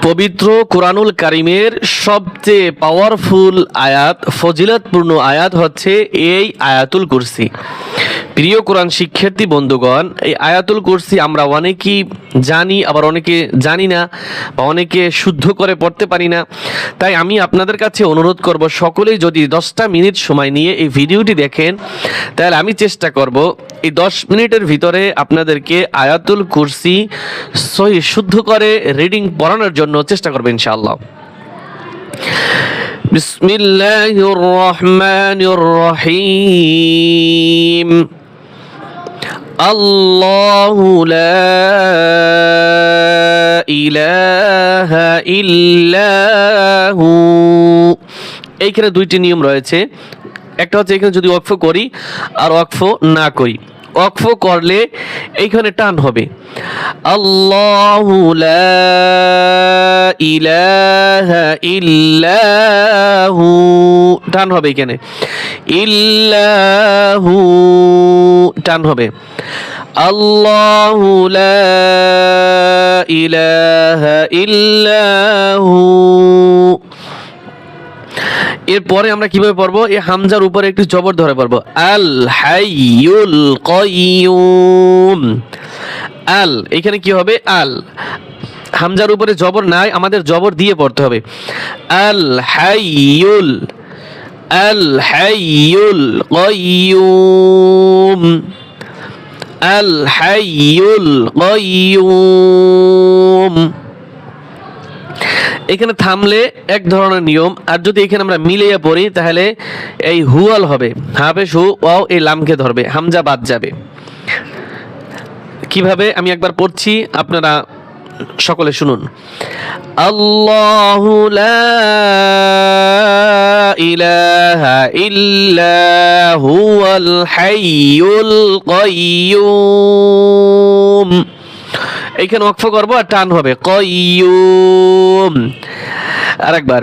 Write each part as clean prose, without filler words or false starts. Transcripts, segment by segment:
পবিত্র কোরআনুল কারীমের সবচেয়ে পাওয়ারফুল আয়াত, ফজিলতপূর্ণ আয়াত হচ্ছে এই আয়াতুল কুরসি। প্রিয় কোরআন শিক্ষার্থী বন্ধুগণ, এই আয়াতুল কুরসি আমরা অনেকেই জানি, আবার অনেকে জানি না, বা অনেকে শুদ্ধ করে পড়তে পারি না। তাই আমি আপনাদের কাছে অনুরোধ করব, সকলেই যদি 10টা মিনিট সময় নিয়ে এই ভিডিওটি দেখেন, তাহলে আমি চেষ্টা করব এই 10 মিনিটের ভিতরে আপনাদেরকে আয়াতুল কুরসি সহি শুদ্ধ করে রিডিং পড়ানোর জন্য চেষ্টা করব ইনশাআল্লাহ। বিসমিল্লাহির রহমানির রহিম। আল্লাহু লা ইলাহা ইল্লাহু। এইখানে দুইটি নিয়ম রয়েছে। একটা হচ্ছে এখানে যদি ওয়াকফ করি আর ওয়াকফ না করি। ওয়াকফ করলে এইখানে টান হবে, আল্লাহু লা ইলাহা ইল্লাহু, টান হবে এখানে, ইল্লাহু টান হবে, আল্লাহু লা ইলাহা ইল্লাহু। এরপরে আমরা কিভাবে পড়বো? এই হামজার উপরে একটু জবর ধরে পড়বো, আল হাইয়ুল কাইয়ুম। আল, এখানে কি হবে? আল, হামজার উপরে জবর নাই, আমাদের জবর দিয়ে পড়তে হবে। আল হাইয়ুল, আল হাইয়ুল কাইয়ুম, আল হাইয়ুল কাইয়ুম। এখানে থামলে এক ধরনের নিয়ম, আর যদি এখানে আমরা মিলিয়ে পড়ি তাহলে এই হুয়াল হবে, হাফেশ হু ওয়াও এই লামকে ধরবে, হামজা বাদ যাবে। কিভাবে আমি একবার পড়ছি, আপনারা সকলে শুনুন। আল্লাহু লা ইলাহা ইল্লা হুয়াল হাইয়ুল কাইয়ুম। এইখানে ওয়াকফ করব আর টান হবে, কাইয়ুম। আরেকবার,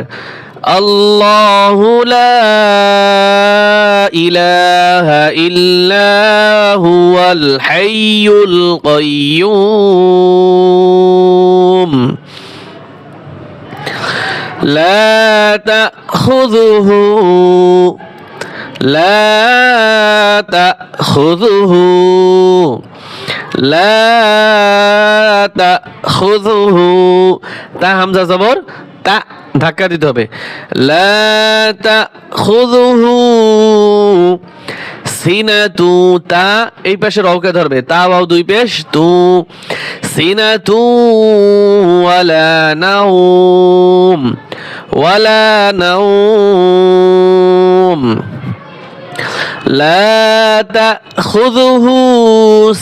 আল্লাহু লা ইলাহা ইল্লা হুয়াল হাইয়ুল কাইয়ুম। লা তাখুযুহু, লা তাখুযুহু, লা তাখুযুহু। তা হামজা জবর, তা ধাক্কা দিতে হবে, লা তাখুযুহু সিনাতু। তা এই পাশে রওকে ধরবে, তা ওয়াও দুই পেশ, তু, সিনাতু ওয়ালা নাউম, ওয়ালা নাউম। لا تأخذه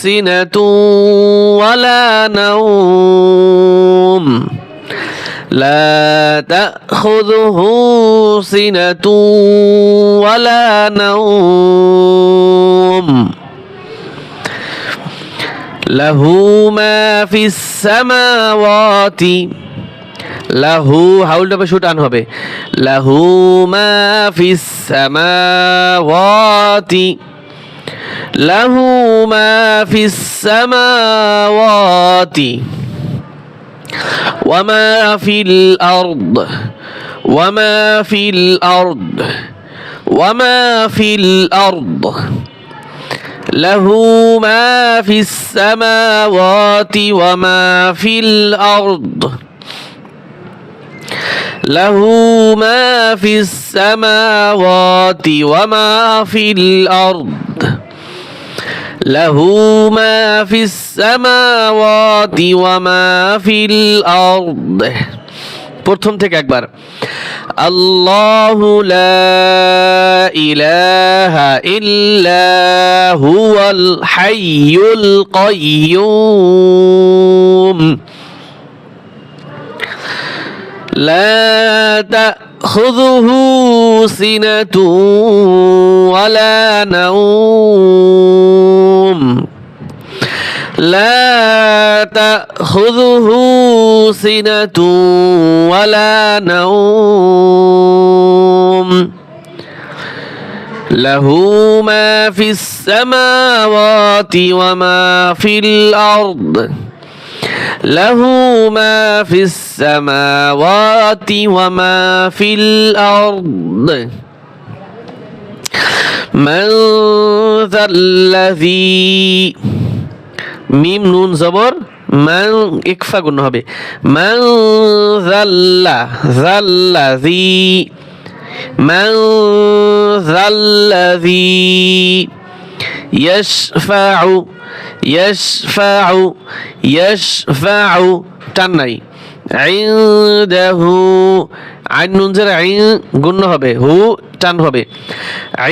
سنة ولا نوم، لا تأخذه سنة ولا نوم، له ما في السماوات। লাহু হাউলটা পে শুটান হবে, লাহু মা ফিস সামাওয়াতি, লাহু মা ফিস সামাওয়াতি ওয়া মা ফিল আরদ, ওয়া মা ফিল আরদ, ওয়া মা ফিল আরদ, লাহু মা ফিস সামাওয়াতি ওয়া মা ফিল আরদ, له ما في السماوات وما في الأرض، له ما في السماوات وما في الأرض। প্রথম থেকে একবার, আল্লাহু লা ইলাহা ইল্লা হুয়াল হাইয়ুল কাইয়ুম। لا تأخذه سنة ولا نوم، لا تأخذه سنة ولا نوم، له ما في السماوات وما في الأرض، লাহু মা ফিস সামাওয়াতি ওয়া মা ফিল আরদ মান যাল্লাযী মিম নুন জবর মান ইকফা গুণ হবে মান যাল্লাযী মান যাল্লাযী ইয়াশফাউ টান নাই ইনদাহু আইন নুন জের আইন গুণ হবে হু টান হবে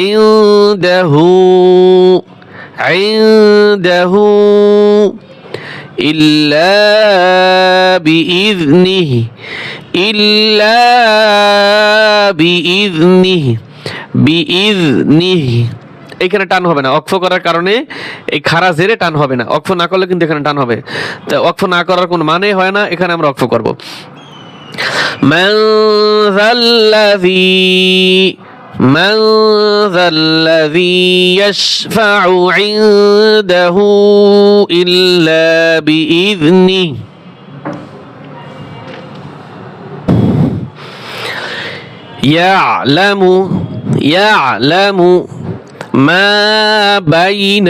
ইনদাহু ইল্লা বিইذনিহি এখানে টান হবে না, অক্ফ করার কারণে এই খারা জেরে টান হবে না। অক্ফ না করলে কিন্তু এখানে টান হবে, তো অক্ফ না করার কোনো মানে হয় না, এখানে আমরা অক্ফ করব। মান যাল্লাযী ইয়াশফাউ ইনদাহু ইল্লা বিইذনিহি يعلم ما بين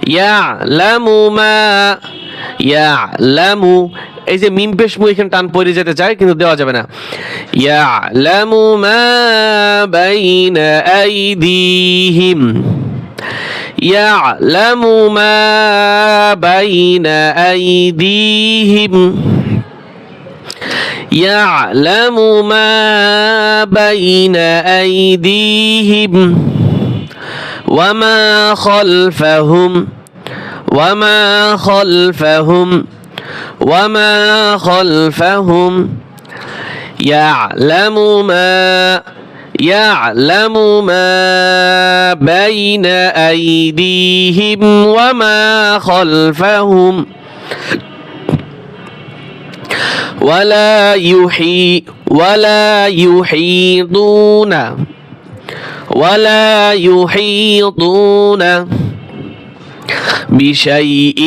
يعلم এই যে মিম পেশ মু এখানে টান পড়ে যেতে চায় কিন্তু দেওয়া যাবে না। ইয়ালামু মা বাইনা আইদিহিম ইয়ালামু মা বাইনা আইদিহিম يعلم ما بين أيديهم وما خلفهم يعلم ما بين أيديهم وما خلفهم ولا يحيطون بشيء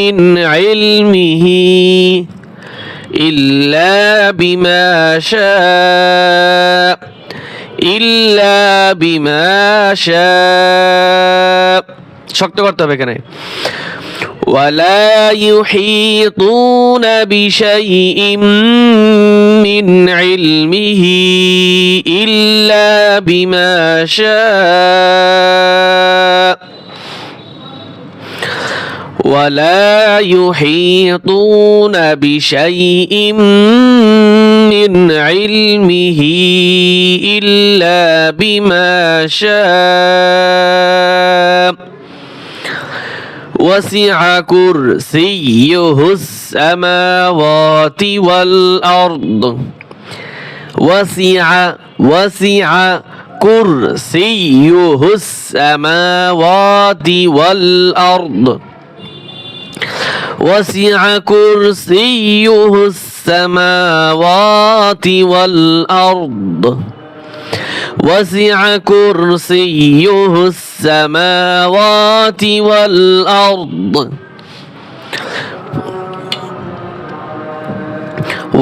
من علمه إلا بما شاء শক্ত করতে হবে এখানে। ولا يحيطون بشيء من علمه إلا بما شاء ولا يحيطون بشيء من علمه إلا بما شاء وسع كرسيه السماوات والأرض وسع كرسيه السماوات والأرض وسع كرسيه السماوات والأرض وسع كرسيه السماوات والأرض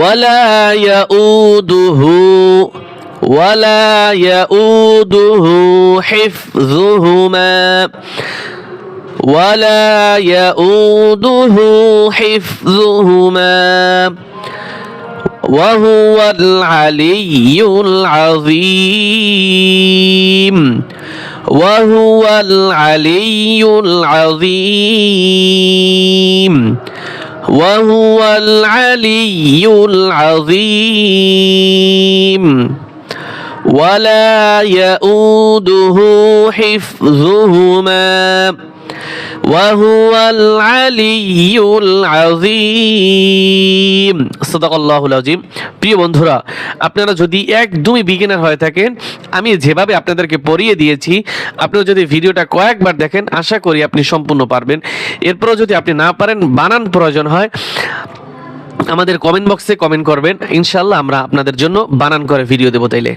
ولا يؤوده حفظهما وهو العلي العظيم وهو العلي العظيم وهو العلي العظيم ولا يؤوده حفظهما وهو العلي العظيم সাদাকাল্লাহুল আযীম। প্রিয় বন্ধুরা, আপনারা যদি একদমই বিগিনার হয়ে থাকেন, আমি যেভাবে আপনাদেরকে পড়িয়ে দিয়েছি, আপনারা যদি ভিডিওটা কয়েকবার দেখেন, আশা করি আপনি সম্পূর্ণ পারবেন। এরপরও যদি আপনি না পারেন, বানান প্রয়োজন হয়, আমাদের কমেন্ট বক্সে কমেন্ট করবেন, ইনশাআল্লাহ আমরা আপনাদের জন্য বানান করে ভিডিও দেবো তাইলে।